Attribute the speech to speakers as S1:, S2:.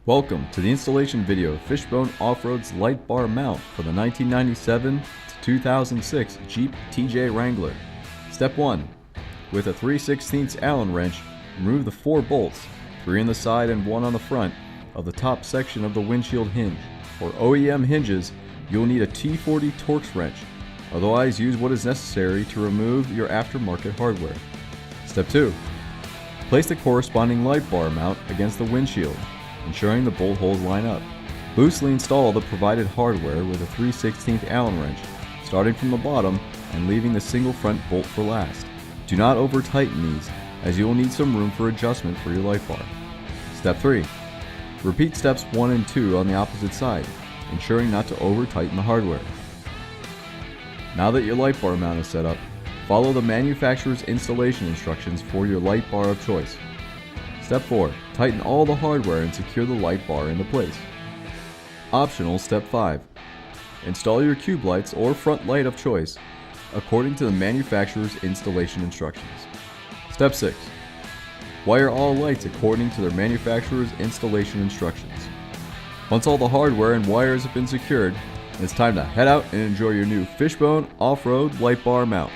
S1: Welcome to the installation video of Fishbone Off-Road's light bar mount for the 1997 to 2006 Jeep TJ Wrangler. Step 1. With a 3/16 Allen wrench, remove the 4 bolts, 3 on the side and 1 on the front, of the top section of the windshield hinge. For OEM hinges, you'll need a T40 Torx wrench. Otherwise, use what is necessary to remove your aftermarket hardware. Step 2. Place the corresponding light bar mount against the windshield, ensuring the bolt holes line up. Loosely install the provided hardware with a 3/16 Allen wrench, starting from the bottom and leaving the single front bolt for last. Do not over tighten these, as you will need some room for adjustment for your light bar. Step 3. Repeat steps 1 and 2 on the opposite side, ensuring not to over tighten the hardware. Now that your light bar mount is set up, follow the manufacturer's installation instructions for your light bar of choice. Step 4. Tighten all the hardware and secure the light bar into place. Optional Step 5. Install your cube lights or front light of choice according to the manufacturer's installation instructions. Step 6. Wire all lights according to their manufacturer's installation instructions. Once all the hardware and wires have been secured, it's time to head out and enjoy your new Fishbone Off-Road light bar mount.